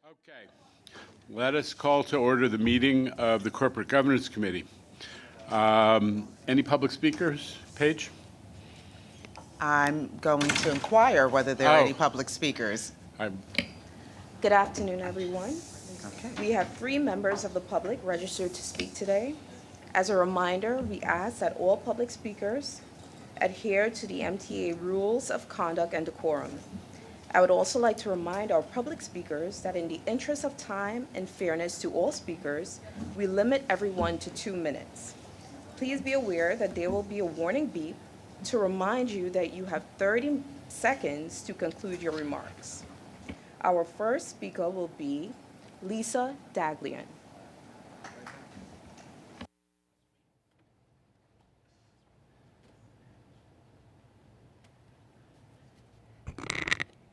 Okay, let us call to order the meeting of the Corporate Governance Committee. Any public speakers? Paige? I'm going to inquire whether there are Oh. any public speakers. Good afternoon, everyone. Okay. We have 3 members of the public registered to speak today. As a reminder, we ask that all public speakers adhere to the MTA rules of conduct and decorum. I would also like to remind our public speakers that in the interest of time and fairness to all speakers, we limit everyone to 2 minutes. Please be aware that there will be a warning beep to remind you that you have 30 seconds to conclude your remarks. Our first speaker will be Lisa Daglian.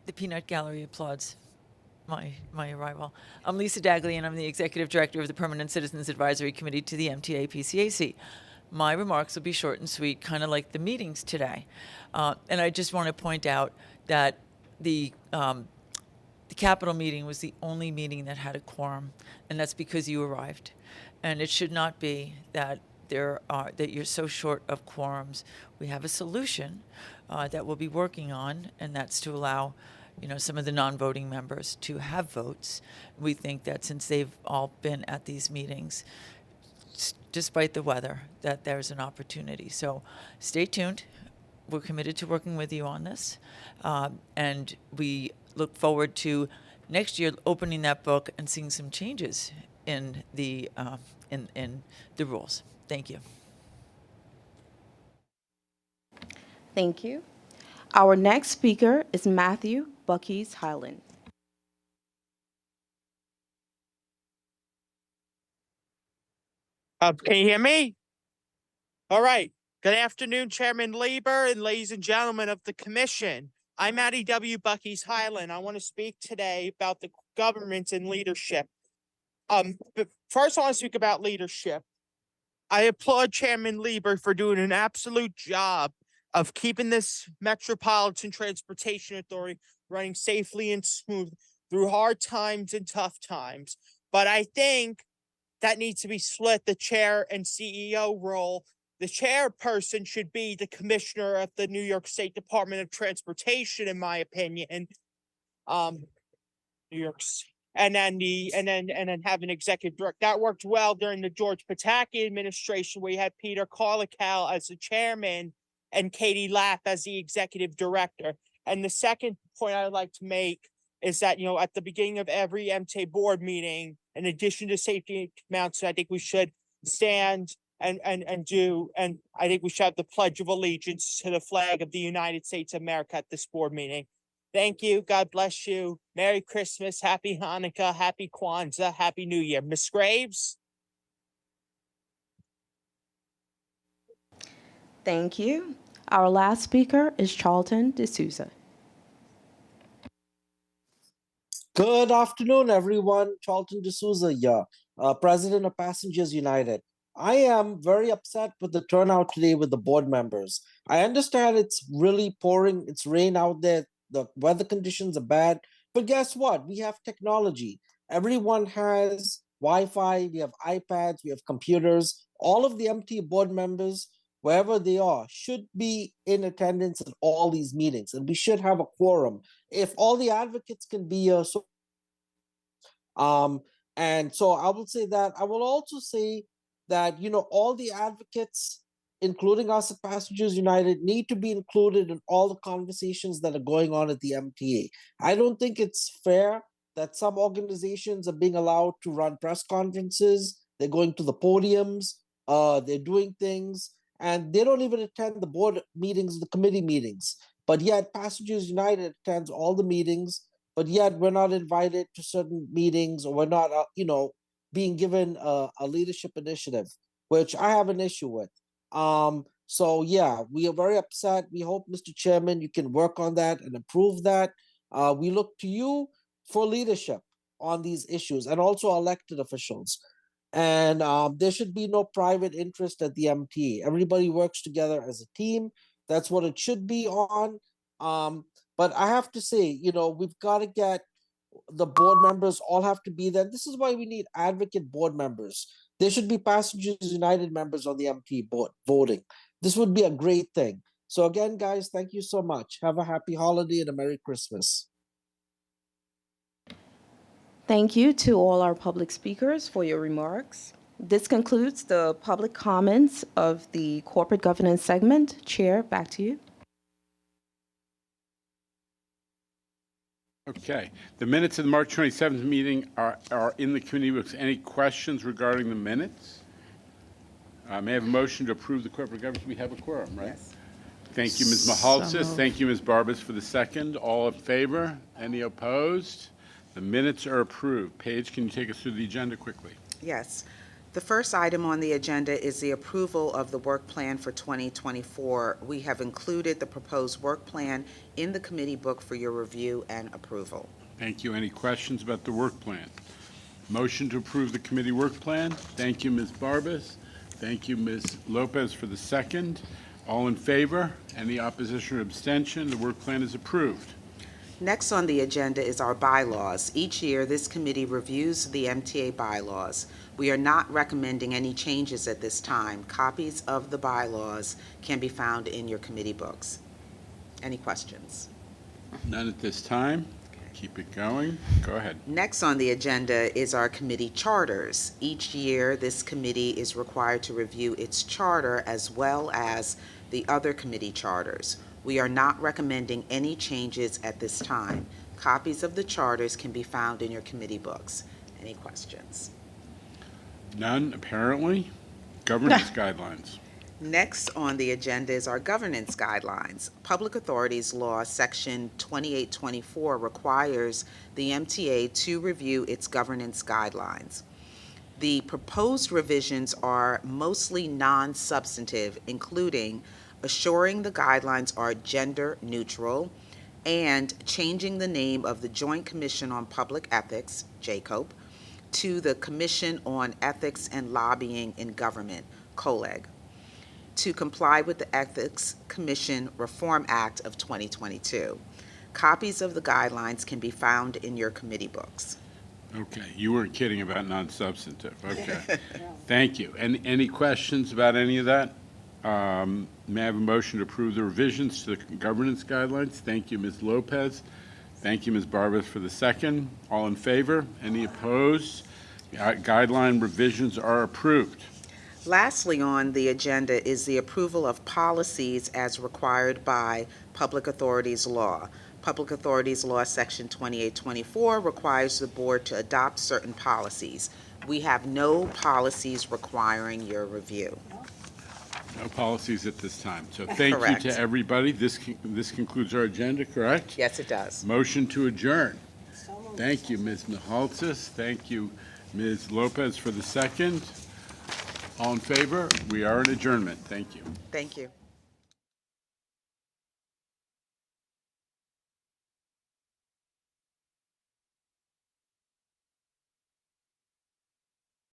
The Peanut Gallery applauds my arrival. I'm Lisa Dagley, and I'm the Executive Director of the Permanent Citizens Advisory Committee to the MTA PCAC. My remarks will be short and sweet, kind of like the meetings today. And I just want to point out that the Capitol meeting was the only meeting that had a quorum, and that's because you arrived. And it should not be that that you're so short of quorums. We have a solution that we'll be working on, and that's to allow some of the non-voting members to have votes. We think that since they've all been at these meetings, despite the weather, that there's an opportunity. So stay tuned. We're committed to working with you on this. And we look forward to next year opening that book and seeing some changes in the rules. Thank you. Thank you. Our next speaker is Matthew Bucky's Highland. Can you hear me? All right. Good afternoon, Chairman Lieber and ladies and gentlemen of the Commission. I'm Matty W. Bucky's Highland. I want to speak today about the government and leadership. But first, I want to speak about leadership. I applaud Chairman Lieber for doing an absolute job of keeping this Metropolitan Transportation Authority running safely and smooth through hard times and tough times. But I think that needs to be split, the chair and CEO role. The chairperson should be the commissioner of the New York State Department of Transportation, in my opinion. New York State. And then have an executive director. That worked well during the George Pataki administration, where you had Peter Carlical as the chairman and Katie Lapp as the executive director. And the second point I'd like to make is that, at the beginning of every MTA board meeting, in addition to safety mounts, I think we should stand and I think we should have the Pledge of Allegiance to the flag of the United States of America at this board meeting. Thank you. God bless you. Merry Christmas. Happy Hanukkah. Happy Kwanzaa. Happy New Year. Ms. Graves? Thank you. Our last speaker is Charlton D'Souza. Good afternoon, everyone. Charlton D'Souza here, President of Passengers United. I am very upset with the turnout today with the board members. I understand it's really pouring, it's rain out there, the weather conditions are bad, but guess what? We have technology. Everyone has Wi-Fi, we have iPads, we have computers. All of the MTA board members, wherever they are, should be in attendance at all these meetings, and we should have a quorum. If all the advocates can be here, and so I will say that. I will also say that, all the advocates, including us at Passengers United, need to be included in all the conversations that are going on at the MTA. I don't think it's fair that some organizations are being allowed to run press conferences, they're going to the podiums, they're doing things, and they don't even attend the board meetings, the committee meetings. But yet Passengers United attends all the meetings, but yet we're not invited to certain meetings, or we're not, being given a leadership initiative, which I have an issue with. So yeah, we are very upset. We hope, Mr. Chairman, you can work on that and improve that. We look to you for leadership on these issues, and also elected officials. And there should be no private interest at the MTA. Everybody works together as a team. That's what it should be on. But I have to say, we've got to get the board members all have to be there. This is why we need advocate board members. There should be Passengers United members on the MT board voting. This would be a great thing. So again, guys, thank you so much. Have a happy holiday and a Merry Christmas. Thank you to all our public speakers for your remarks. This concludes the public comments of the corporate governance segment. Chair, back to you. Okay. The minutes of the March 27th meeting are in the committee books. Any questions regarding the minutes? May I have a motion to approve the corporate governance? We have a quorum, right? Yes. Thank you, Ms. Mahaltzis. Thank you, Ms. Barbas, for the second. All in favor? Any opposed? The minutes are approved. Paige, can you take us through the agenda quickly? Yes. The first item on the agenda is the approval of the work plan for 2024. We have included the proposed work plan in the committee book for your review and approval. Thank you. Any questions about the work plan? Motion to approve the committee work plan. Thank you, Ms. Barbas. Thank you, Ms. Lopez, for the second. All in favor? Any opposition or abstention? The work plan is approved. Next on the agenda is our bylaws. Each year, this committee reviews the MTA bylaws. We are not recommending any changes at this time. Copies of the bylaws can be found in your committee books. Any questions? None at this time. Keep it going. Go ahead. Next on the agenda is our committee charters. Each year, this committee is required to review its charter as well as the other committee charters. We are not recommending any changes at this time. Copies of the charters can be found in your committee books. Any questions? None, apparently. Governance guidelines. Next on the agenda is our governance guidelines. Public Authorities Law, Section 2824, requires the MTA to review its governance guidelines. The proposed revisions are mostly non-substantive, including assuring the guidelines are gender neutral and changing the name of the Joint Commission on Public Ethics, JCOPE, to the Commission on Ethics and Lobbying in Government, COLEG, to comply with the Ethics Commission Reform Act of 2022. Copies of the guidelines can be found in your committee books. Okay, you weren't kidding about non-substantive. Okay. Thank you. Any questions about any of that? May I have a motion to approve the revisions to the governance guidelines? Thank you, Ms. Lopez. Thank you, Ms. Barbas, for the second. All in favor? Any opposed? Guideline revisions are approved. Lastly on the agenda is the approval of policies as required by Public Authorities Law. Public Authorities Law, Section 2824, requires the board to adopt certain policies. We have no policies requiring your review. No policies at this time. So thank you Correct. to everybody. This concludes our agenda, correct? Yes, it does. Motion to adjourn. Thank you, Ms. Mihaltzis. Thank you, Ms. Lopez, for the second. All in favor? We are in adjournment. Thank you. Thank you.